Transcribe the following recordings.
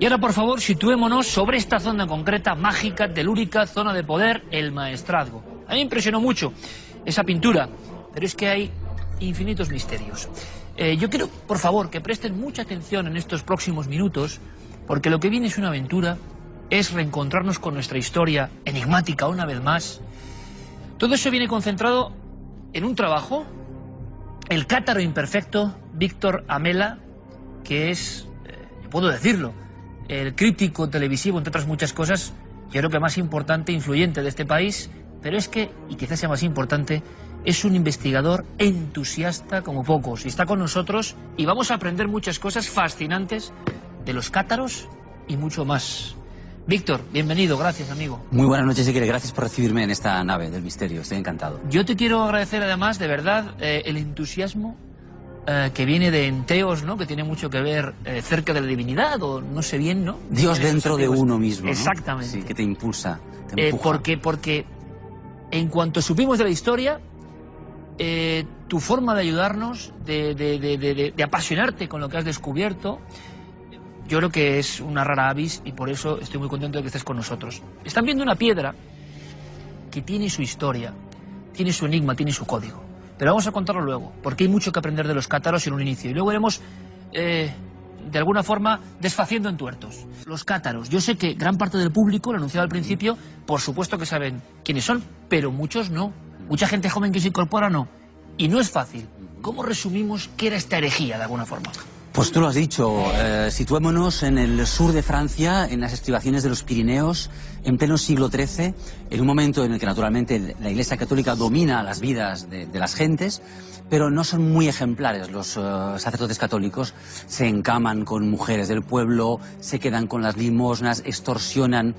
Y ahora, por favor, situémonos sobre esta zona concreta, mágica, telúrica, zona de poder, el maestrazgo. A mí me impresionó mucho esa pintura, pero es que hay infinitos misterios. Yo quiero, por favor, que presten mucha atención en estos próximos minutos, porque lo que viene es una aventura, es reencontrarnos con nuestra historia enigmática una vez más. Todo eso viene concentrado en un trabajo, el cátaro imperfecto, Víctor Amela, que es, yo puedo decirlo, el crítico televisivo, entre otras muchas cosas, yo creo que más importante e influyente de este país, pero es que, y quizás sea más importante, es un investigador entusiasta como pocos, y está con nosotros, y vamos a aprender muchas cosas fascinantes de los cátaros y mucho más. Víctor, bienvenido, gracias, amigo. Muy buenas noches, Iker, gracias por recibirme en esta nave del misterio, estoy encantado. Yo te quiero agradecer además, de verdad, el entusiasmo que viene de enteos, ¿no? Que tiene mucho que ver cerca de la divinidad, o no sé bien, ¿no? Dios dentro de uno mismo, ¿no? Exactamente. Sí, que te impulsa, te empuja. Porque en cuanto supimos de la historia, tu forma de ayudarnos, de apasionarte con lo que has descubierto, yo creo que es una rara avis, y por eso estoy muy contento de que estés con nosotros. Están viendo una piedra que tiene su historia, tiene su enigma, tiene su código. Pero vamos a contarlo luego, porque hay mucho que aprender de los cátaros en un inicio. Y luego iremos, de alguna forma, desfaciendo entuertos. Los cátaros. Yo sé que gran parte del público, lo anunciaba al principio, por supuesto que saben quiénes son, pero muchos no. Mucha gente joven que se incorpora no. Y no es fácil. ¿Cómo resumimos qué era esta herejía, de alguna forma? Pues tú lo has dicho, situémonos en el sur de Francia, en las estribaciones de los Pirineos, en pleno siglo XIII, en un momento en el que naturalmente la Iglesia Católica domina las vidas de las gentes, pero no son muy ejemplares los sacerdotes católicos. Se encaman con mujeres del pueblo, se quedan con las limosnas, extorsionan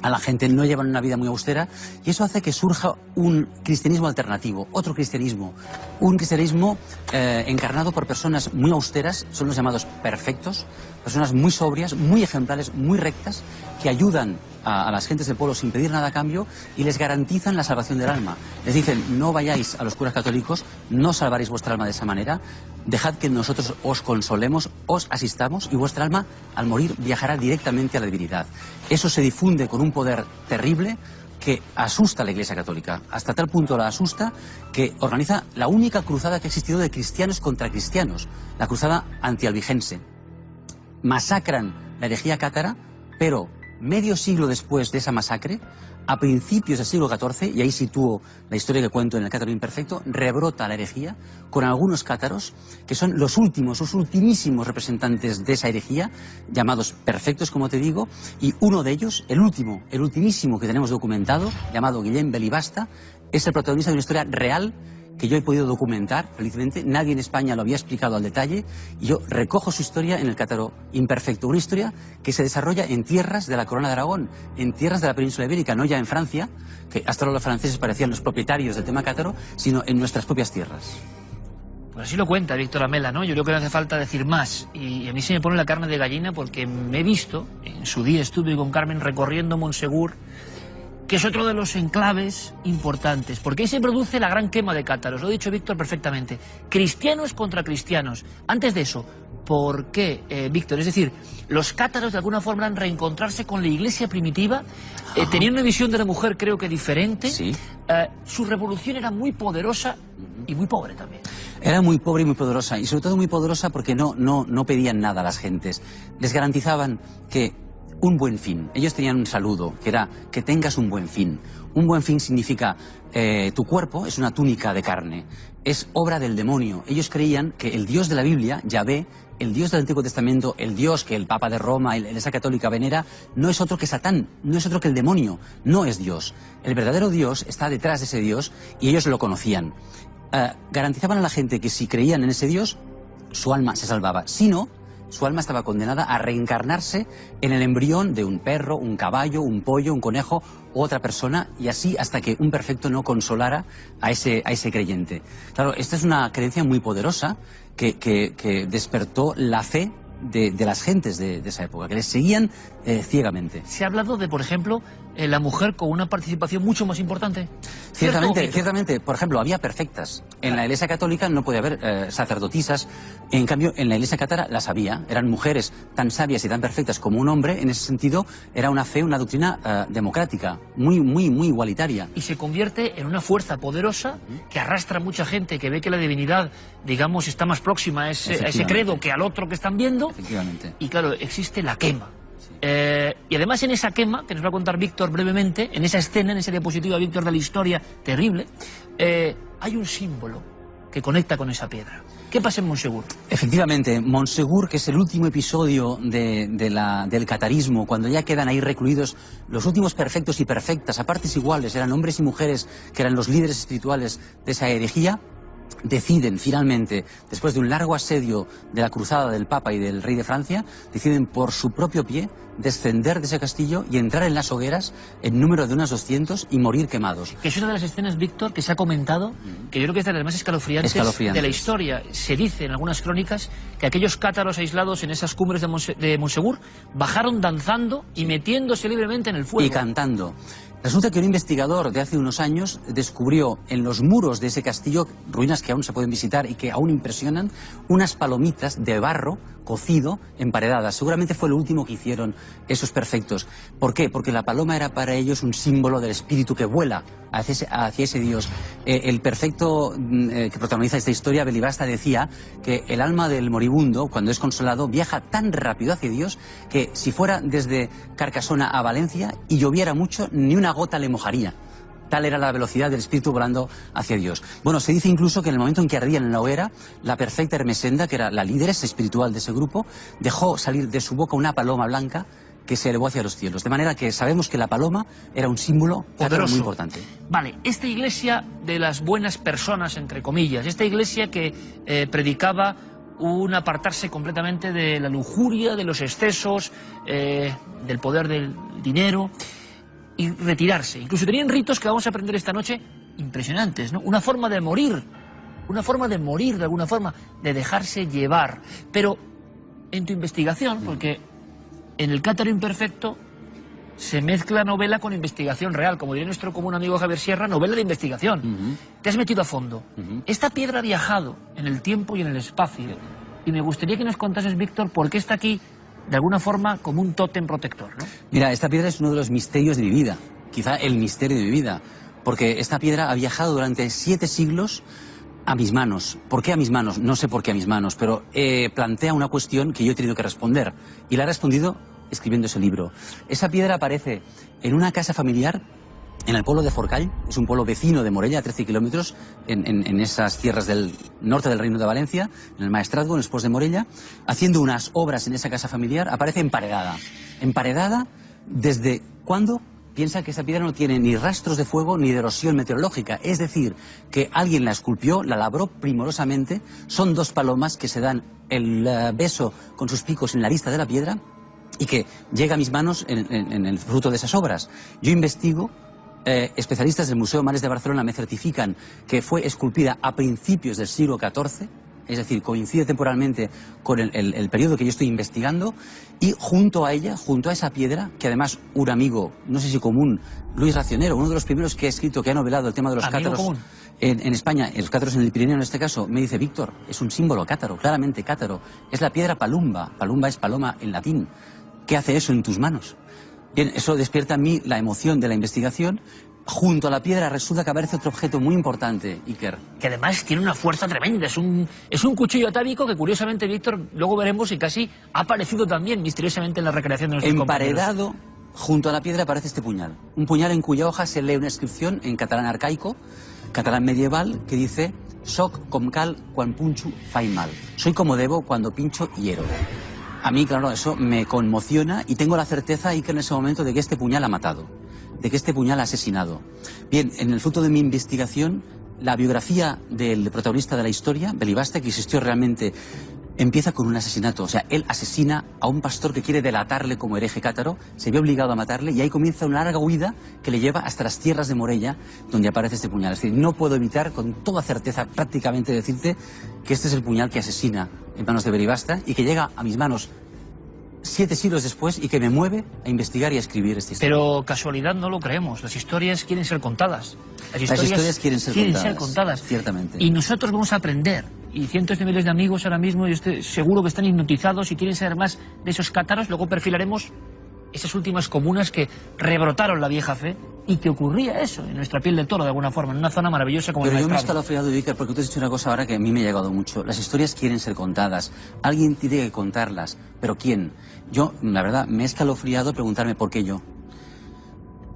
a la gente, no llevan una vida muy austera, y eso hace que surja un cristianismo alternativo, otro cristianismo, un cristianismo encarnado por personas muy austeras, son los llamados perfectos, personas muy sobrias, muy ejemplares, muy rectas, que ayudan a las gentes del pueblo sin pedir nada a cambio y les garantizan la salvación del alma. Les dicen, no vayáis a los curas católicos, no salvaréis vuestra alma de esa manera, dejad que nosotros os consolemos, os asistamos, y vuestra alma, al morir, viajará directamente a la divinidad. Eso se difunde con un poder terrible que asusta a la Iglesia Católica. Hasta tal punto la asusta que organiza la única cruzada que ha existido de cristianos contra cristianos, la cruzada antialbigense. Masacran la herejía cátara, pero medio siglo después de esa masacre, a principios del siglo XIV, y ahí sitúo la historia que cuento en el Cátaro Imperfecto, rebrota la herejía con algunos cátaros que son los últimos, los ultimísimos representantes de esa herejía, llamados perfectos, como te digo, y uno de ellos, el último, el ultimísimo que tenemos documentado, llamado Guillem Belibasta, es el protagonista de una historia real que yo he podido documentar, felizmente. Nadie en España lo había explicado al detalle, y yo recojo su historia en el Cátaro Imperfecto. Una historia que se desarrolla en tierras de la Corona de Aragón, en tierras de la península ibérica, no ya en Francia, que hasta ahora los franceses parecían los propietarios del tema cátaro, sino en nuestras propias tierras. Pues así lo cuenta Víctor Amela, ¿no? Yo creo que no hace falta decir más. Y a mí se me pone la carne de gallina porque me he visto, en su día estuve con Carmen recorriendo Montsegur, que es otro de los enclaves importantes, porque ahí se produce la gran quema de cátaros, lo ha dicho Víctor perfectamente, cristianos contra cristianos. Antes de eso, ¿por qué, Víctor? Es decir, los cátaros de alguna forma han reencontrarse con la iglesia primitiva, tenían una visión de la mujer creo que diferente, Sí. Su revolución era muy poderosa y muy pobre también. Era muy pobre y muy poderosa, y sobre todo muy poderosa porque no pedían nada a las gentes. Les garantizaban que un buen fin. Ellos tenían un saludo, que era que tengas un buen fin. Un buen fin significa tu cuerpo es una túnica de carne, es obra del demonio. Ellos creían que el Dios de la Biblia, Yahvé, el Dios del Antiguo Testamento, el Dios que el Papa de Roma, la Iglesia Católica venera, no es otro que Satán, no es otro que el demonio, no es Dios. El verdadero Dios está detrás de ese Dios, y ellos lo conocían. Garantizaban a la gente que si creían en ese Dios, su alma se salvaba. Si no, su alma estaba condenada a reencarnarse en el embrión de un perro, un caballo, un pollo, un conejo u otra persona, y así hasta que un perfecto no consolara a ese creyente. Claro, esta es una creencia muy poderosa que despertó la fe de las gentes de esa época, que les seguían ciegamente. Se ha hablado de, por ejemplo, la mujer con una participación mucho más importante. Ciertamente. Por ejemplo, había perfectas. En la Iglesia Católica no podía haber sacerdotisas. En cambio, en la Iglesia cátara las había. Eran mujeres tan sabias y tan perfectas como un hombre. En ese sentido, era una fe, una doctrina democrática, muy igualitaria. Y se convierte en una fuerza poderosa que arrastra a mucha gente que ve que la divinidad, digamos, está más próxima a ese credo que al otro que están viendo. Efectivamente. Y claro, existe la quema. Y además en esa quema, que nos va a contar Víctor brevemente, en esa escena, en esa diapositiva, Víctor, de la historia terrible, hay un símbolo que conecta con esa piedra. ¿Qué pasa en Montsegur? Efectivamente, Montsegur, que es el último episodio del catarismo, cuando ya quedan ahí recluidos los últimos perfectos y perfectas, a partes iguales, eran hombres y mujeres que eran los líderes espirituales de esa herejía, deciden finalmente, después de un largo asedio de la cruzada del Papa y del Rey de Francia, deciden por su propio pie descender de ese castillo y entrar en las hogueras en número de unos 200 y morir quemados. Que es una de las escenas, Víctor, que se ha comentado, que yo creo que es de las más escalofriantes de la historia. Se dice en algunas crónicas que aquellos cátaros aislados en esas cumbres de Montsegur bajaron danzando y metiéndose libremente en el fuego. Y cantando. Resulta que un investigador de hace unos años descubrió en los muros de ese castillo, ruinas que aún se pueden visitar y que aún impresionan, unas palomitas de barro cocido emparedadas. Seguramente fue lo último que hicieron esos perfectos. ¿Por qué? Porque la paloma era para ellos un símbolo del espíritu que vuela hacia ese Dios. El perfecto que protagoniza esta historia, Belibasta, decía que el alma del moribundo, cuando es consolado, viaja tan rápido hacia Dios que si fuera desde Carcasona a Valencia y lloviera mucho, ni una gota le mojaría. Tal era la velocidad del espíritu volando hacia Dios. Bueno, se dice incluso que en el momento en que ardían en la hoguera, la perfecta Hermesenda, que era la líderesa espiritual de ese grupo, dejó salir de su boca una paloma blanca que se elevó hacia los cielos. De manera que sabemos que la paloma era un símbolo poderoso, muy importante. Vale, esta iglesia de las buenas personas, entre comillas, esta iglesia que predicaba un apartarse completamente de la lujuria, de los excesos, del poder del dinero, y retirarse. Incluso tenían ritos que vamos a aprender esta noche impresionantes, ¿no? Una forma de morir de alguna forma, de dejarse llevar. Pero en tu investigación, porque en el Cátaro Imperfecto se mezcla novela con investigación real, como diría nuestro común amigo Javier Sierra, novela de investigación. Te has metido a fondo. Esta piedra ha viajado en el tiempo y en el espacio, y me gustaría que nos contases, Víctor, por qué está aquí de alguna forma como un tótem protector, ¿no? Mira, esta piedra es uno de los misterios de mi vida, quizá el misterio de mi vida, porque esta piedra ha viajado durante 7 siglos a mis manos. ¿Por qué a mis manos? No sé por qué a mis manos, pero plantea una cuestión que yo he tenido que responder, y la he respondido escribiendo ese libro. Esa piedra aparece en una casa familiar en el pueblo de Forcall, es un pueblo vecino de Morella, a 13 kilómetros, en esas tierras del norte del Reino de Valencia, en el Maestrazgo, en los pueblos de Morella, haciendo unas obras en esa casa familiar, aparece emparedada. Emparedada, ¿desde cuándo? Piensa que esa piedra no tiene ni rastros de fuego ni de erosión meteorológica, es decir, que alguien la esculpió, la labró primorosamente, son 2 palomas que se dan el beso con sus picos en la arista de la piedra y que llega a mis manos en el fruto de esas obras. Yo investigo. Especialistas del Museo Mares de Barcelona me certifican que fue esculpida a principios del siglo XIV, es decir, coincide temporalmente con el periodo que yo estoy investigando, y junto a ella, junto a esa piedra, que además un amigo, no sé si común, Luis Racionero, uno de los primeros que ha escrito, que ha novelado el tema de los cátaros en España, los cátaros en el Pirineo en este caso, me dice: Víctor, es un símbolo cátaro, claramente cátaro, es la piedra palumba, palumba es paloma en latín. ¿Qué hace eso en tus manos? Bien, eso despierta en mí la emoción de la investigación. Junto a la piedra resulta que aparece otro objeto muy importante, Iker. Que además tiene una fuerza tremenda, es un cuchillo atávico que curiosamente, Víctor, luego veremos y casi ha aparecido también misteriosamente en la recreación de nuestros compañeros. Emparedado, junto a la piedra aparece este puñal. Un puñal en cuya hoja se lee una inscripción en catalán arcaico, catalán medieval, que dice: Soc com cal quan punxo faig mal. Soy como debo cuando pincho hiero. A mí, claro, eso me conmociona y tengo la certeza, Iker, en ese momento, de que este puñal ha matado, de que este puñal ha asesinado. Bien, en el fruto de mi investigación, la biografía del protagonista de la historia, Belibasta, que existió realmente, Empieza con un asesinato, o sea, él asesina a un pastor que quiere delatarle como hereje cátaro, se ve obligado a matarle y ahí comienza una larga huida que le lleva hasta las tierras de Morella, donde aparece este puñal. Es decir, no puedo evitar con toda certeza prácticamente decirte que este es el puñal que asesina en manos de Beribasta y que llega a mis manos 7 siglos después y que me mueve a investigar y a escribir esta historia. Pero casualidad no lo creemos, las historias quieren ser contadas. Las historias quieren ser contadas. Ciertamente. Y nosotros vamos a aprender. Y cientos de miles de amigos ahora mismo, yo estoy seguro que están hipnotizados y quieren saber más de esos cátaros. Luego perfilaremos esas últimas comunas que rebrotaron la vieja fe y que ocurría eso en nuestra piel de toro de alguna forma, en una zona maravillosa como el Pero yo me he Maestrazgo. escalofriado, Iker, porque tú has dicho una cosa ahora que a mí me ha llegado mucho. Las historias quieren ser contadas. Alguien tiene que contarlas. ¿Pero quién? Yo, la verdad, me he escalofriado preguntarme por qué yo.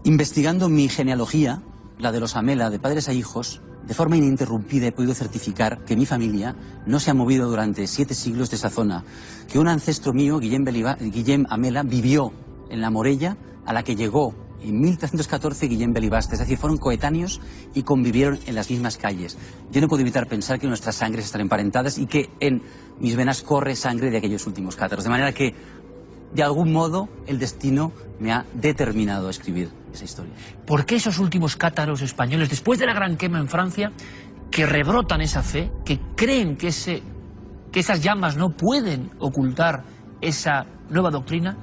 Investigando mi genealogía, la de los Amela, de padres a hijos, de forma ininterrumpida he podido certificar que mi familia no se ha movido durante 7 siglos de esa zona. Que un ancestro mío, Guillem Amela, vivió en la Morella a la que llegó en 1314 Guillem Belibasta, es decir, fueron coetáneos y convivieron en las mismas calles. Yo no puedo evitar pensar que nuestras sangres están emparentadas y que en mis venas corre sangre de aquellos últimos cátaros, de manera que de algún modo el destino me ha determinado a escribir esa historia. ¿Por qué esos últimos cátaros españoles, después de la gran quema en Francia, que rebrotan esa fe, que creen que esas llamas no pueden ocultar esa nueva doctrina,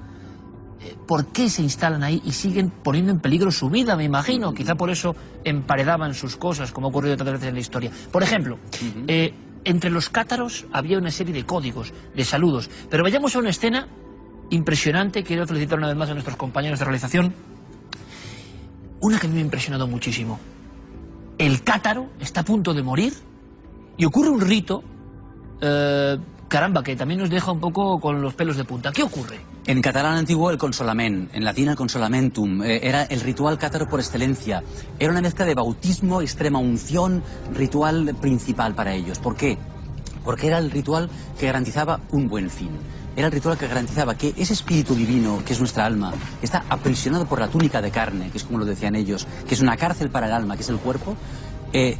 por qué se instalan ahí y siguen poniendo en peligro su vida? Me imagino, quizá por eso emparedaban sus cosas, como ha ocurrido tantas veces en la historia. Por ejemplo, entre los cátaros había una serie de códigos, de saludos, pero vayamos a una escena impresionante. Quiero felicitar una vez más a nuestros compañeros de realización. Una que a mí me ha impresionado muchísimo. El cátaro está a punto de morir y ocurre un rito, caramba, que también nos deja un poco con los pelos de punta. ¿Qué ocurre? En catalán antiguo el consolamen, en latín el consolamentum, era el ritual cátaro por excelencia. Era una mezcla de bautismo, extrema unción, ritual principal para ellos. ¿Por qué? Porque era el ritual que garantizaba un buen fin. Era el ritual que garantizaba que ese espíritu divino, que es nuestra alma, que está aprisionado por la túnica de carne, que es como lo decían ellos, que es una cárcel para el alma, que es el cuerpo,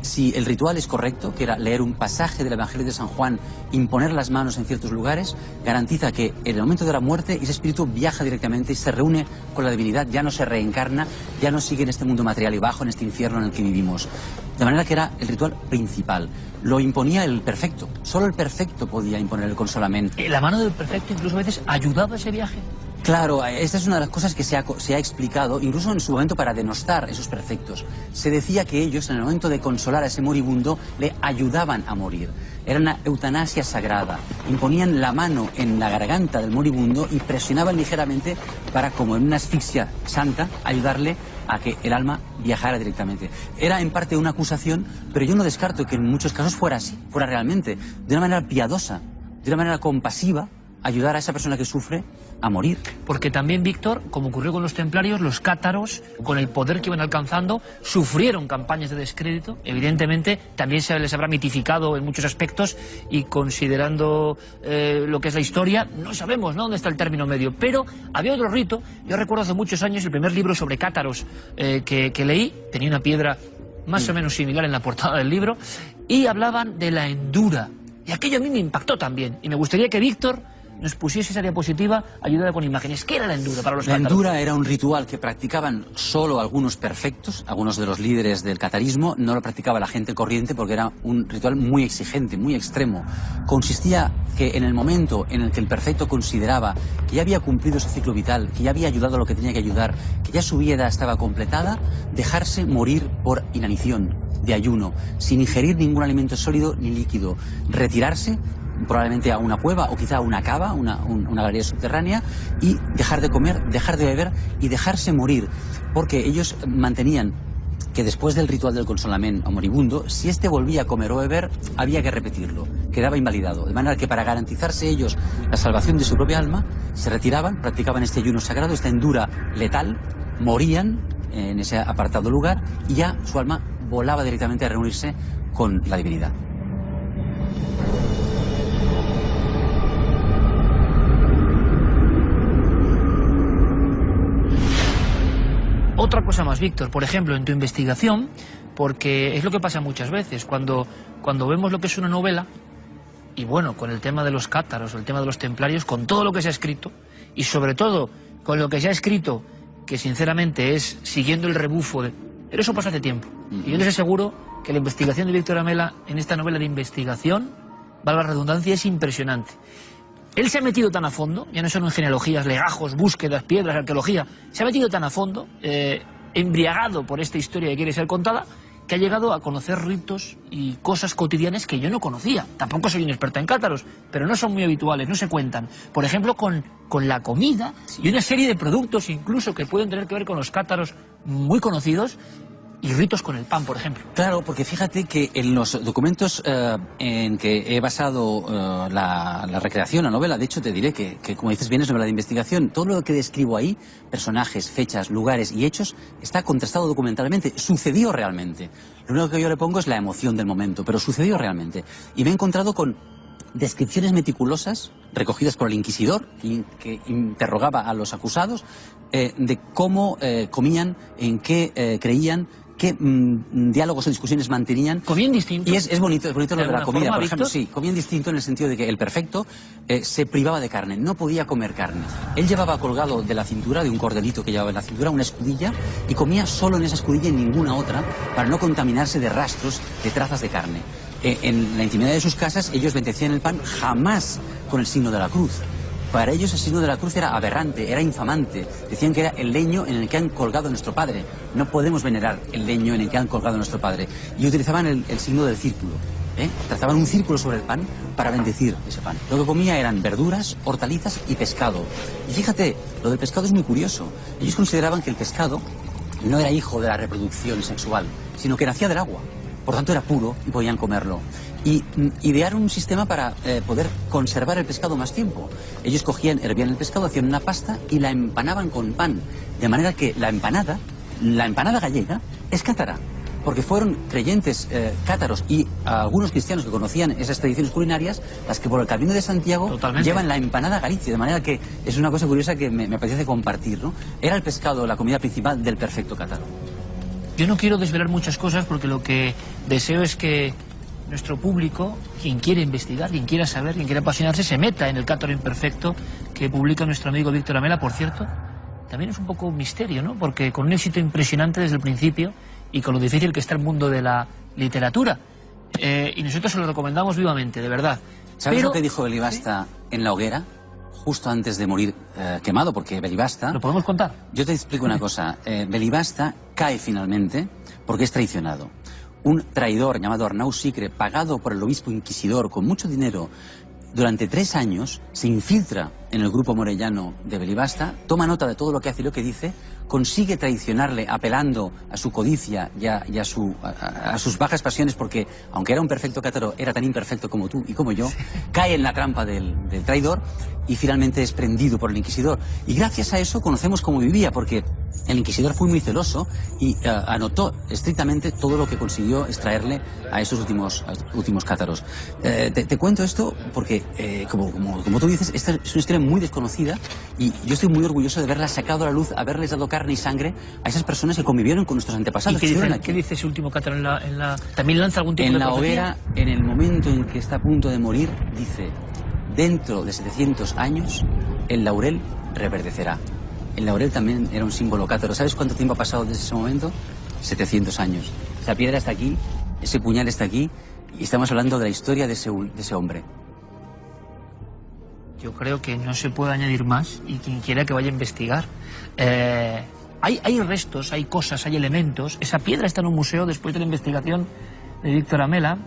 si el ritual es correcto, que era leer un pasaje del Evangelio de San Juan, imponer las manos en ciertos lugares, garantiza que en el momento de la muerte ese espíritu viaja directamente y se reúne con la divinidad, ya no se reencarna, ya no sigue en este mundo material y bajo, en este infierno en el que vivimos. De manera que era el ritual principal. Lo imponía el perfecto. Solo el perfecto podía imponer el consolament. La mano del perfecto incluso a veces ayudaba a ese viaje. Claro, esta es una de las cosas que se ha explicado, incluso en su momento para denostar esos perfectos. Se decía que ellos, en el momento de consolar a ese moribundo, le ayudaban a morir. Era una eutanasia sagrada. Imponían la mano en la garganta del moribundo y presionaban ligeramente para, como en una asfixia santa, ayudarle a que el alma viajara directamente. Era en parte una acusación, pero yo no descarto que en muchos casos fuera así, fuera realmente, de una manera piadosa, de una manera compasiva, ayudar a esa persona que sufre a morir. Porque también, Víctor, como ocurrió con los templarios, los cátaros, con el poder que iban alcanzando, sufrieron campañas de descrédito. Evidentemente, también se les habrá mitificado en muchos aspectos y considerando lo que es la historia, no sabemos, ¿no?, dónde está el término medio. Pero había otro rito. Yo recuerdo hace muchos años el primer libro sobre cátaros que leí, tenía una piedra más o menos similar en la portada del libro, y hablaban de la endura. Y aquello a mí me impactó también. Y me gustaría que Víctor nos pusiese esa diapositiva ayudada con imágenes. ¿Qué era la endura para los cátaros? La endura era un ritual que practicaban solo algunos perfectos, algunos de los líderes del catarismo. No lo practicaba la gente corriente porque era un ritual muy exigente, muy extremo. Consistía que en el momento en el que el perfecto consideraba que ya había cumplido su ciclo vital, que ya había ayudado a lo que tenía que ayudar, que ya su vida estaba completada, dejarse morir por inanición, de ayuno, sin ingerir ningún alimento sólido ni líquido, retirarse probablemente a una cueva o quizá a una cava, una galería subterránea, y dejar de comer, dejar de beber y dejarse morir, porque ellos mantenían que después del ritual del consolament o moribundo, si este volvía a comer o beber, había que repetirlo, quedaba invalidado, de manera que para garantizarse ellos la salvación de su propia alma, se retiraban, practicaban este ayuno sagrado, esta endura letal, morían en ese apartado lugar y ya su alma volaba directamente a reunirse con la divinidad. Otra cosa más, Víctor, por ejemplo, en tu investigación, porque es lo que pasa muchas veces, cuando vemos lo que es una novela, y bueno, con el tema de los cátaros, el tema de los templarios, con todo lo que se ha escrito, y sobre todo con lo que se ha escrito, que sinceramente es siguiendo el rebufo de... Pero eso pasa hace tiempo. Y yo les aseguro que la investigación de Víctor Amela en esta novela de investigación, valga la redundancia, es impresionante. Él se ha metido tan a fondo, ya no solo en genealogías, legajos, búsquedas, piedras, arqueología, se ha metido tan a fondo, embriagado por esta historia que quiere ser contada, que ha llegado a conocer ritos y cosas cotidianas que yo no conocía. Tampoco soy un experto en cátaros, pero no son muy habituales, no se cuentan. Por ejemplo, con la comida y una serie de productos incluso que pueden tener que ver con los cátaros muy conocidos, y ritos con el pan, por ejemplo. Claro, porque fíjate que en los documentos en que he basado la recreación, la novela, de hecho te diré que como dices bien es novela de investigación, todo lo que describo ahí, personajes, fechas, lugares y hechos, está contrastado documentalmente, sucedió realmente. Lo único que yo le pongo es la emoción del momento, pero sucedió realmente. Y me he encontrado con descripciones meticulosas recogidas por el inquisidor, que interrogaba a los acusados, de cómo comían, en qué creían, qué diálogos o discusiones mantenían. Comían distinto. Y es bonito lo de la comida, por ejemplo, Víctor. sí, comían distinto en el sentido de que el perfecto se privaba de carne, no podía comer carne. Él llevaba colgado de la cintura, de un cordelito que llevaba en la cintura, una escudilla, y comía solo en esa escudilla y en ninguna otra, para no contaminarse de rastros, de trazas de carne. En la intimidad de sus casas, ellos bendecían el pan jamás con el signo de la cruz. Para ellos el signo de la cruz era aberrante, era infamante. Decían que era el leño en el que han colgado a nuestro padre. No podemos venerar el leño en el que han colgado a nuestro padre. Y utilizaban el signo del círculo. Trazaban un círculo sobre el pan para bendecir ese pan. Lo que comía eran verduras, hortalizas y pescado. Y fíjate, lo del pescado es muy curioso. Ellos consideraban que el pescado no era hijo de la reproducción sexual, sino que nacía del agua. Por tanto era puro y podían comerlo. Y idearon un sistema para poder conservar el pescado más tiempo. Ellos hervían el pescado, hacían una pasta y la empanaban con pan. De manera que la empanada gallega es cátara. Porque fueron creyentes cátaros y algunos cristianos que conocían esas tradiciones culinarias las que por el camino de Santiago Totalmente. llevan la empanada galicia. De manera que es una cosa curiosa que me apetece compartir, ¿no? Era el pescado la comida principal del perfecto cátaro. Yo no quiero desvelar muchas cosas porque lo que deseo es que nuestro público, quien quiere investigar, quien quiera saber, quien quiera apasionarse, se meta en el cátaro imperfecto que publica nuestro amigo Víctor Amela. Por cierto, también es un poco un misterio, ¿no? Porque con un éxito impresionante desde el principio y con lo difícil que está el mundo de la literatura. Y nosotros se lo recomendamos vivamente, de verdad. ¿Sabes lo que dijo Belibasta en la hoguera? Justo antes de morir quemado, porque Belibasta... ¿Lo podemos contar? Yo te explico una cosa. Belibasta cae finalmente porque es traicionado. Un traidor llamado Arnau Sicre, pagado por el obispo inquisidor con mucho dinero, durante 3 años se infiltra en el grupo morellano de Belibasta, toma nota de todo lo que hace y lo que dice, consigue traicionarle apelando a su codicia y a sus bajas pasiones, porque aunque era un perfecto cátaro, era tan imperfecto como tú y como yo, cae en la trampa del traidor y finalmente es prendido por el inquisidor. Y gracias a eso conocemos cómo vivía, porque el inquisidor fue muy celoso y anotó estrictamente todo lo que consiguió extraerle a esos últimos cátaros. Te cuento esto porque, como tú dices, esta es una historia muy desconocida y yo estoy muy orgulloso de haberla sacado a la luz, haberles dado carne y sangre a esas personas que convivieron con nuestros antepasados. ¿Y qué dice ese último cátaro en la... ¿También lanza algún tipo de profecía? En la hoguera, en el momento en que está a punto de morir, dice: dentro de 700 años, el laurel reverdecerá. El laurel también era un símbolo cátaro. ¿Sabes cuánto tiempo ha pasado desde ese momento? 700 años. Esa piedra está aquí, ese puñal está aquí, y estamos hablando de la historia de ese hombre. Yo creo que no se puede añadir más, y quien quiera que vaya a investigar. Hay restos, hay cosas, hay elementos. Esa piedra está en un museo después de la investigación de Víctor Amela.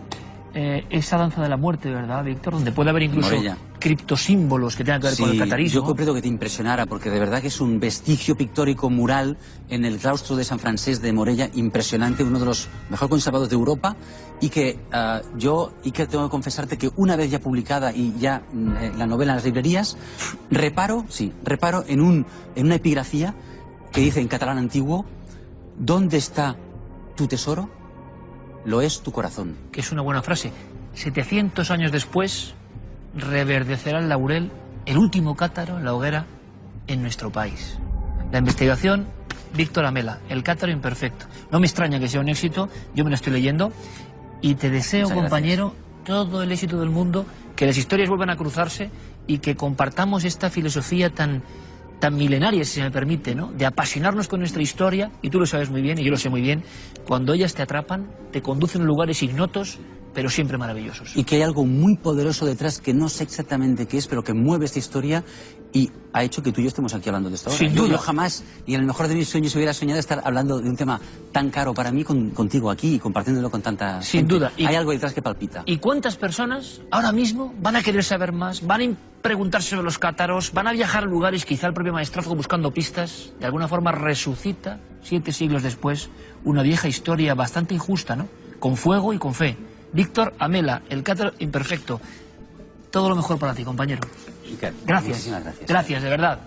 Esa danza de la muerte, ¿verdad, Víctor? Donde puede haber incluso criptosímbolos que tengan que ver con el catarismo. Yo comprendo que te impresionara, porque de verdad que es un vestigio pictórico mural en el claustro de San Francés de Morella, impresionante, uno de los mejor conservados de Europa, y que tengo que confesarte que una vez ya publicada y ya la novela en las librerías, reparo en una epigrafía que dice en catalán antiguo: ¿dónde está tu tesoro? Lo es tu corazón. Que es una buena frase. 700 años después reverdecerá el laurel, el último cátaro en la hoguera en nuestro país. La investigación, Víctor Amela, el cátaro imperfecto. No me extraña que sea un éxito, yo me lo estoy leyendo y te deseo, compañero, todo el éxito del mundo, que las historias vuelvan a cruzarse y que compartamos esta filosofía tan milenaria, si se me permite, ¿no?, de apasionarnos con nuestra historia, y tú lo sabes muy bien, y yo lo sé muy bien, cuando ellas te atrapan, te conducen a lugares ignotos, pero siempre maravillosos. Y que hay algo muy poderoso detrás que no sé exactamente qué es, pero que mueve esta historia y ha hecho que tú y yo estemos aquí hablando de esto ahora. Sin duda. Yo jamás, ni en el mejor de mis sueños, hubiera soñado estar hablando de un tema tan caro para mí contigo aquí y compartiéndolo con tanta Sin gente. duda. Hay algo detrás que palpita. ¿Y cuántas personas ahora mismo van a querer saber más, van a preguntarse sobre los cátaros, van a viajar a lugares, quizá el propio maestrazgo buscando pistas? De alguna forma resucita, 7 siglos después, una vieja historia bastante injusta, ¿no?, con fuego y con fe. Víctor Amela, el cátaro imperfecto. Todo lo mejor para ti, compañero. Iker, Gracias. muchísimas gracias. Gracias, de verdad.